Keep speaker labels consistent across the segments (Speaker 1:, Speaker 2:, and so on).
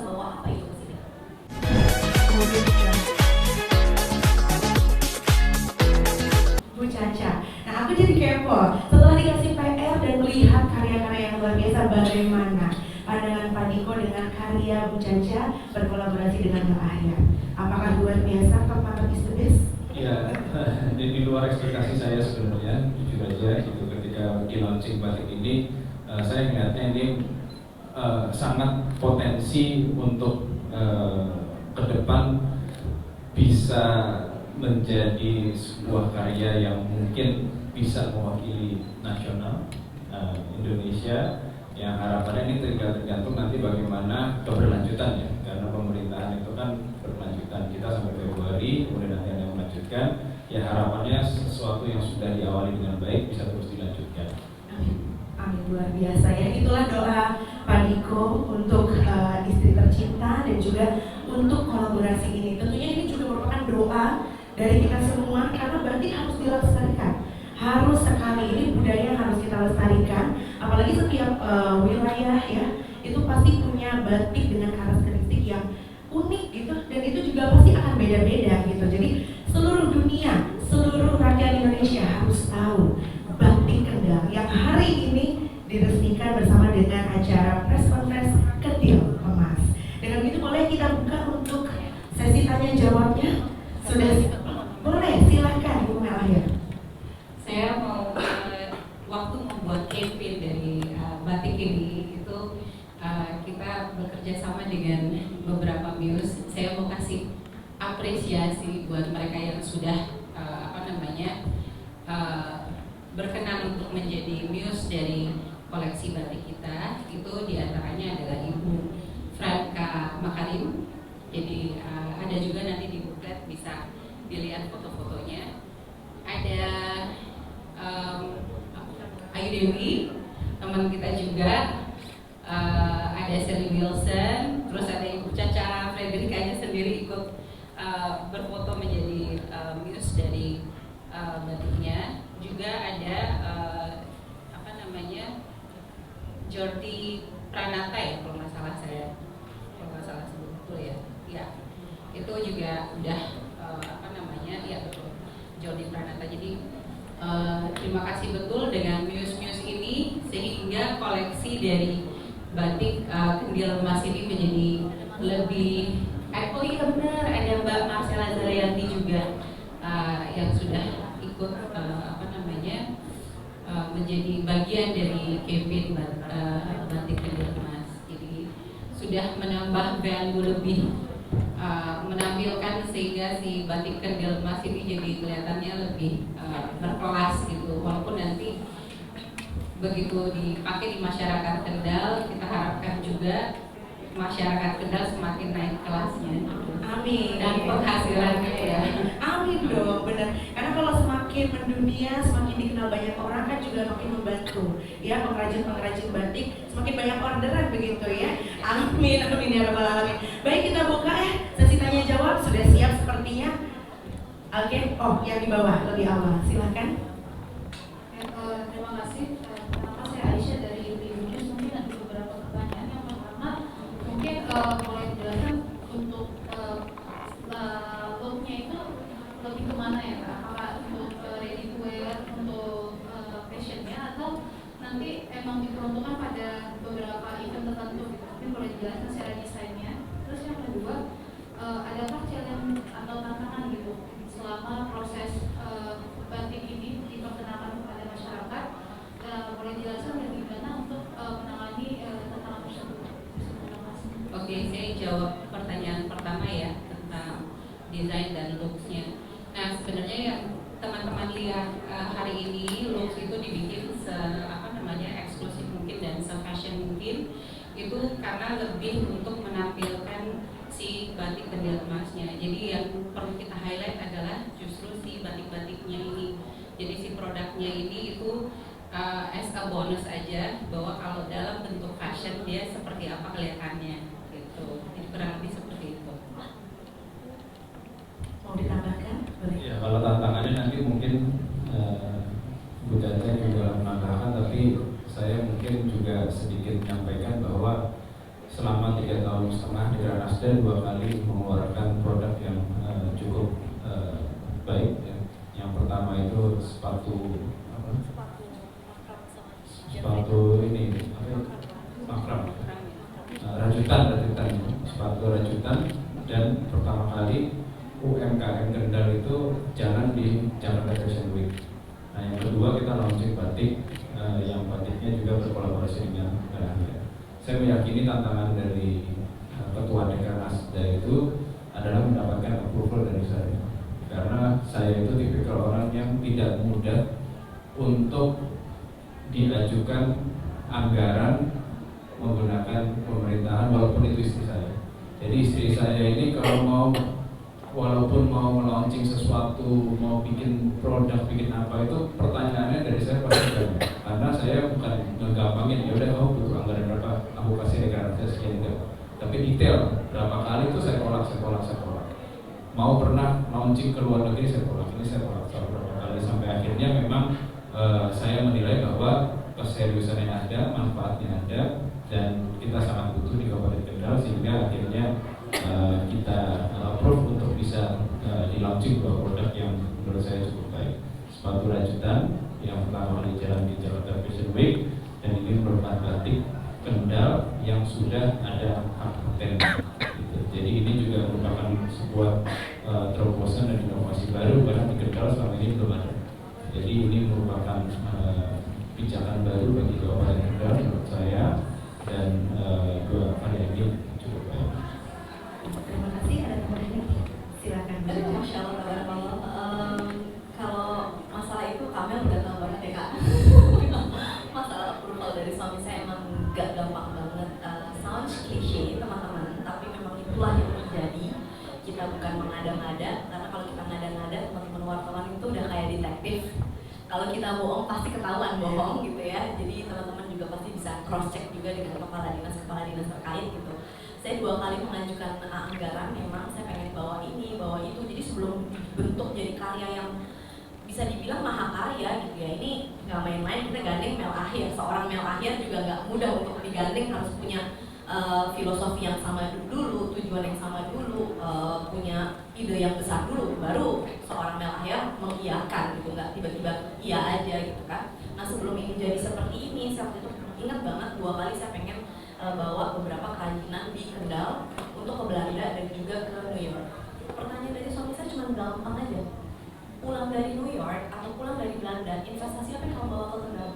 Speaker 1: bisa bawa apa itu ke sini?
Speaker 2: Bu Caca, nah aku jadi kepo setelah dikasih PR dan melihat karya-karya yang luar biasa, bagaimana pandangan Pak Niko dengan karya Bu Caca berkolaborasi dengan Mbak Ahya? Apakah luar biasa, Pak is the best?
Speaker 3: Ya, di luar ekspektasi saya sebenarnya, jujur aja gitu, ketika di launching batik ini, saya melihatnya ini sangat potensi untuk ke depan bisa menjadi sebuah karya yang mungkin bisa mewakili nasional Indonesia, yang harapannya ini tergantung nanti bagaimana keberlanjutannya, karena pemerintahan itu kan berkelanjutan, kita sampai Februari kemudian nanti ada yang melanjutkan, ya harapannya sesuatu yang sudah diawali dengan baik bisa terus dilanjutkan.
Speaker 2: Amin, amin, luar biasa ya. Itulah doa Pak Niko untuk istri tercinta dan juga untuk kolaborasi ini. Tentunya ini juga merupakan doa dari kita semua, karena batik harus dilestarikan. Harus sekali, ini budaya yang harus kita lestarikan. Apalagi setiap wilayah ya, itu pasti punya batik dengan karakteristik yang unik gitu, dan itu juga pasti akan beda-beda gitu. Jadi seluruh dunia, seluruh rakyat Indonesia harus tahu batik Kendal yang hari ini diresmikan bersama dengan acara press conference Kendil Emas. Dengan begitu boleh kita buka untuk sesi tanya jawabnya. Sudah boleh, silakan Bu Melahir.
Speaker 4: Saya mau waktu membuat campaign dari batik ini itu kita bekerja sama dengan beberapa muse. Saya mau kasih apresiasi buat mereka yang sudah berkenan untuk menjadi muse dari koleksi batik kita. Itu diantaranya adalah Ibu Franka Makarim. Jadi ada juga nanti di booklet bisa dilihat foto-fotonya. Ada Ayu Dewi, teman kita juga, ada Sally Wilson, terus ada Ibu Caca Frederikanya sendiri ikut berfoto menjadi muse dari batiknya. Juga ada Jordi Pranata ya, kalau nggak salah sebut betul ya. Ya, itu juga udah ya betul, Jordi Pranata. Jadi terima kasih betul dengan muse-muse ini, sehingga koleksi dari batik Kendil Emas ini menjadi lebih oh iya benar, ada Mbak Marcella Zarianti juga yang sudah ikut menjadi bagian dari campaign batik Kendil Emas. Jadi sudah menambah value lebih, menampilkan sehingga si batik Kendil Emas ini jadi kelihatannya lebih berkelas gitu. Walaupun nanti begitu dipakai di masyarakat Kendal, kita harapkan juga masyarakat Kendal semakin naik kelasnya.
Speaker 2: Amin.
Speaker 4: Dan penghasilannya ya.
Speaker 2: Amin dong, benar. Karena kalau semakin mendunia, semakin dikenal banyak orang kan juga makin membantu. Ya, pengrajin-pengrajin batik semakin banyak orderan begitu ya. Amin, amin ya rabbal alamin. Baik, kita buka ya sesi tanya jawab. Sudah siap sepertinya. Oke, oh yang di bawah lebih awal, silakan.
Speaker 5: Terima kasih. Nama saya Aisyah dari News. Mungkin ada beberapa pertanyaan. Yang pertama, mungkin boleh dijelaskan untuk looknya itu lebih kemana ya Kak? Apakah untuk ready to wear, untuk fashionnya, atau nanti emang diperuntukkan pada beberapa event tertentu? Mungkin boleh dijelaskan secara desainnya. Terus yang kedua, adakah challenge atau tantangan gitu selama proses batik ini diperkenalkan kepada masyarakat? Boleh dijelaskan bagaimana untuk menangani tantangan tersebut?
Speaker 4: Oke, saya jawab pertanyaan pertama ya tentang desain dan looks-nya. Nah, sebenarnya yang teman-teman lihat hari ini, looks itu dibikin eksklusif mungkin dan se-fashion mungkin, itu karena lebih untuk menampilkan si batik Kendil Emasnya. Jadi yang perlu kita highlight adalah justru si batik-batiknya ini. Jadi si produknya ini itu as a bonus aja, bahwa kalau dalam bentuk fashion dia seperti apa kelihatannya gitu. Jadi kurang lebih seperti itu.
Speaker 2: Mau ditambahkan? Boleh.
Speaker 3: Ya, kalau tantangannya nanti mungkin Bu Caca juga menambahkan, tapi saya mungkin juga sedikit menyampaikan bahwa selama 3 tahun setengah Dekranasda 2 kali mengeluarkan produk yang cukup baik ya. Yang pertama itu sepatu ini makram, rajutan, sepatu rajutan, dan pertama kali UMKM Kendal itu jalan di Jakarta Fashion Week. Nah, yang kedua kita launching batik, yang batiknya juga berkolaborasi dengan Garahia. Saya meyakini tantangan dari Ketua Dekranasda itu adalah mendapatkan approval dari saya, karena saya itu tipikal orang yang tidak mudah untuk diajukan anggaran menggunakan pemerintahan, walaupun itu istri saya. Jadi istri saya ini kalau walaupun mau launching sesuatu, mau bikin produk, bikin apa, itu pertanyaannya dari saya pasti banyak. Karena saya bukan ngegampangin, ya udah kamu butuh anggaran berapa, aku kasih deklarasi sekian, enggak. Tapi detail, berapa kali itu saya kolak. Mau pernah launching ke luar negeri, saya kolak berapa kali, sampai akhirnya memang saya menilai bahwa keseriusannya ada, manfaatnya ada, dan kita sangat butuh di Kabupaten Kendal, sehingga akhirnya kita approve untuk bisa di-launching 2 produk yang menurut saya cukup baik. Sepatu rajutan yang pertama kali jalan di Jakarta Fashion Week, dan ini merupakan batik Kendal yang sudah ada hak paten. Gitu. Jadi ini juga merupakan sebuah terobosan dan inovasi baru, karena di Kendal selama ini belum ada. Jadi ini merupakan pijakan baru bagi Kabupaten Kendal menurut saya, dan 2 varian ini cukup baik.
Speaker 2: Terima kasih. Ada teman-teman? Silakan.
Speaker 1: Masya Allah, kalau masalah itu kami udah tahu banget ya Kak. Masalah approval dari suami saya emang gak gampang banget. Sounds cliche teman-teman, tapi memang itulah yang terjadi. Kita bukan mengada-ngada, karena kalau kita ngada-ngada, teman-teman wartawan itu udah kayak detektif. Kalau kita bohong pasti ketahuan bohong gitu ya. Jadi teman-teman juga pasti bisa cross check juga dengan kepala dinas terkait gitu. Saya 2 kali mengajukan anggaran, memang saya pengen bawa ini, bawa itu. Jadi sebelum dibentuk jadi karya yang bisa dibilang mahakarya gitu ya, ini nggak main-main, kita gandeng Mel Akhir. Seorang Mel Akhir juga nggak mudah untuk digandeng, harus punya filosofi yang sama dulu, tujuan yang sama dulu, punya ide yang besar dulu, baru seorang Mel Akhir mengiyakan gitu, nggak tiba-tiba iya aja gitu kan. Nah sebelum ini jadi seperti ini, saya waktu itu ingat banget 2 kali saya pengen bawa beberapa kerajinan di Kendal untuk ke Belanda dan juga ke New York. Pertanyaan dari suami saya cuma gampang aja, pulang dari New York atau pulang dari Belanda, investasi apa yang kamu bawa ke Kendal?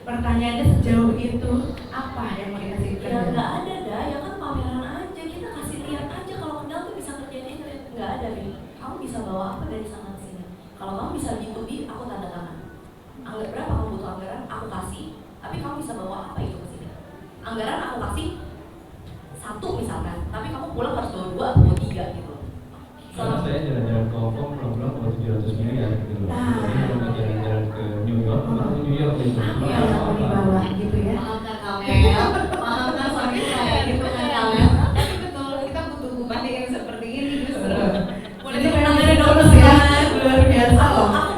Speaker 2: Pertanyaannya sejauh itu apa yang mau dikasih ke
Speaker 1: Ya nggak ada dah, ya kan pameran aja, kita kasih lihat aja kalau Kendal tuh bisa kerjain ini, nggak ada nih. Kamu bisa bawa apa dari sana ke sini? Kalau kamu bisa B2B, aku tanda tangan. Anggaran berapa kamu butuh anggaran? Aku kasih. Tapi kamu bisa bawa apa itu ke sini? Anggaran aku kasih 1 misalkan, tapi kamu pulang harus bawa 2 atau 3 gitu.
Speaker 3: Karena saya jalan-jalan ke Hongkong pulang-pulang bawa 700 miliar gitu loh. Jadi kalau jalan-jalan ke New York, baru New York gitu.
Speaker 2: Iya, mau dibawa gitu ya.
Speaker 1: Paham kan Kamel? Paham kan suami saya gitu kan Kamel?
Speaker 4: Tapi betul, kita butuh batik yang seperti ini justru.
Speaker 1: Boleh
Speaker 2: Itu
Speaker 1: diulang
Speaker 2: memang
Speaker 1: dari dulu
Speaker 2: bagus
Speaker 1: sih
Speaker 2: ya,
Speaker 1: kan?
Speaker 2: luar biasa loh.
Speaker 1: Aku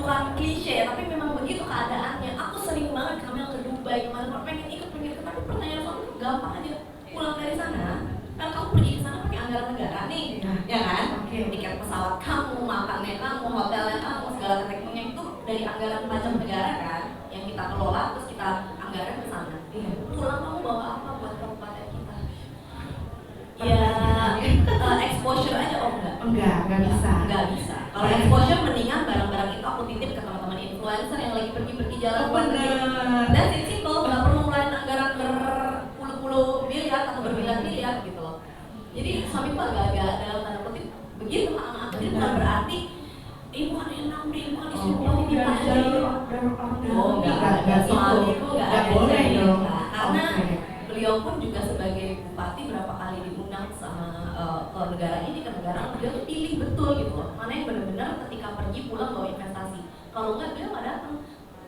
Speaker 1: bukan klise ya, tapi memang begitu keadaannya. Aku sering banget Kamel ke Dubai kemarin, pengen ikut, tapi pertanyaan suami gampang aja. Pulang dari sana, kan kamu pergi ke sana pakai anggaran negara nih, ya kan? Tiket pesawat kamu, makannya kamu, hotelnya kamu, segala tekniknya itu dari anggaran pajak negara kan, yang kita kelola terus kita anggaran ke sana. Pulang kamu bawa apa buat kabupaten kita? Ya exposure aja. Oh
Speaker 2: Enggak bisa.
Speaker 1: Nggak bisa. Kalau exposure mendingan barang-barang itu aku titip ke teman-teman influencer yang lagi pergi-pergi jalan luar negeri. Dan simple, nggak perlu ngeluarin anggaran berpuluh-puluh miliar atau bermiliar-miliar gitu loh. Jadi suami tuh agak-agak dalam tanda kutip begitu sama aku. Jadi bukan berarti bukan enak deh, bukan istri bukan kita aja. Oh nggak suamiku nggak ada
Speaker 2: boleh dong.
Speaker 1: karena beliau pun juga sebagai bupati berapa kali diundang sama negara ini ke negara, beliau tuh pilih betul gitu loh, mana yang benar-benar ketika pergi pulang bawa investasi. Kalau enggak beliau nggak datang.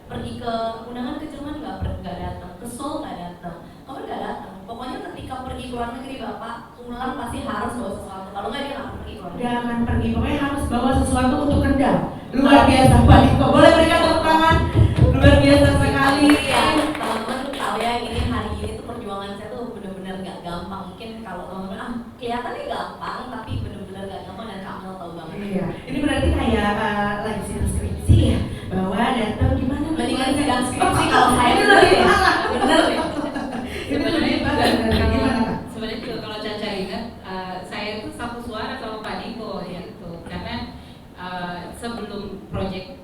Speaker 1: Pergi ke undangan ke Jerman nggak datang, ke Seoul nggak datang, kamu nggak datang. Pokoknya ketika pergi ke luar negeri bapak pulang pasti harus bawa sesuatu. Kalau nggak dia nggak akan pergi ke luar negeri.
Speaker 2: Jangan pergi, pokoknya harus bawa sesuatu untuk Kendal. Luar biasa Pak Diko. Boleh berikan tepuk tangan? Luar biasa sekali.
Speaker 1: Ya, teman-teman tahu ya, ini hari ini tuh perjuangan nuansa tuh bener-bener gak gampang. Mungkin kalau teman-teman kelihatannya gampang, tapi bener-bener gak gampang dan Kamel tahu banget.
Speaker 2: Iya, ini berarti kayak lagi sidang skripsi ya, bahwa datang gimana?
Speaker 1: Mendingan sidang skripsi kalau saya itu lebih parah, bener nih.
Speaker 4: Sebenarnya juga
Speaker 2: Gimana, Kak?
Speaker 4: sebenarnya juga kalau Caca ingat, saya tuh satu suara sama Pak Diko ya itu, karena sebelum proyek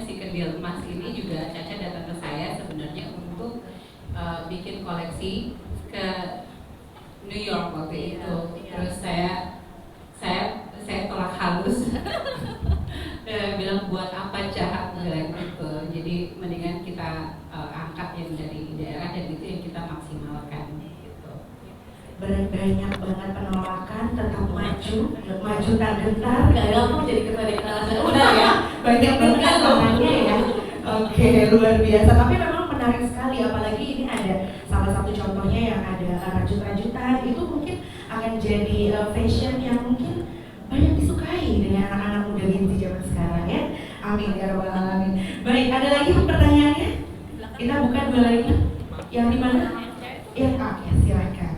Speaker 4: si Kendil Emas ini juga Caca datang ke saya sebenarnya untuk bikin koleksi ke New York waktu itu. Terus saya tolak halus bilang buat apa jahat bilang gitu. Jadi mendingan kita angkat yang dari daerah dan itu yang kita maksimalkan gitu.
Speaker 2: Banyak banget penolakan, tetap maju tak gentar.
Speaker 1: Gak gampang jadi ketua deklarasi udah ya.
Speaker 2: Banyak banget tantangannya ya. Oke, luar biasa. Tapi memang menarik sekali, apalagi ini ada salah satu contohnya yang ada rajut-rajutan. Itu mungkin akan jadi fashion yang mungkin banyak disukai dengan anak-anak muda Gen Z zaman sekarang ya. Amin ya rabbal alamin. Baik, ada lagi pertanyaannya? Kita buka dua lagi. Yang di mana? Ya, oke, silakan.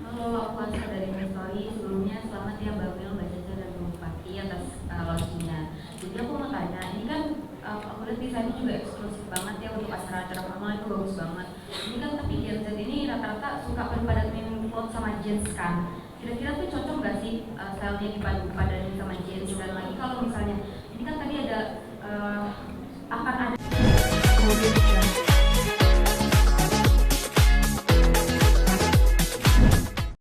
Speaker 6: Halo, aku Asal dari Story. Sebelumnya selamat ya Mbak Mel, Mbak Caca dan Bung Pati atas launchingnya. Jadi aku mau tanya, ini kan aku lihat desainnya juga eksklusif banget ya untuk acara-acara formal, itu bagus banget. Ini kan tapi Gen Z ini rata-rata suka berpadanin clothes sama jeans kan. Kira-kira tuh cocok nggak sih stylenya dipadanin sama jeans? Dan lagi kalau misalnya ini kan tadi ada akan ada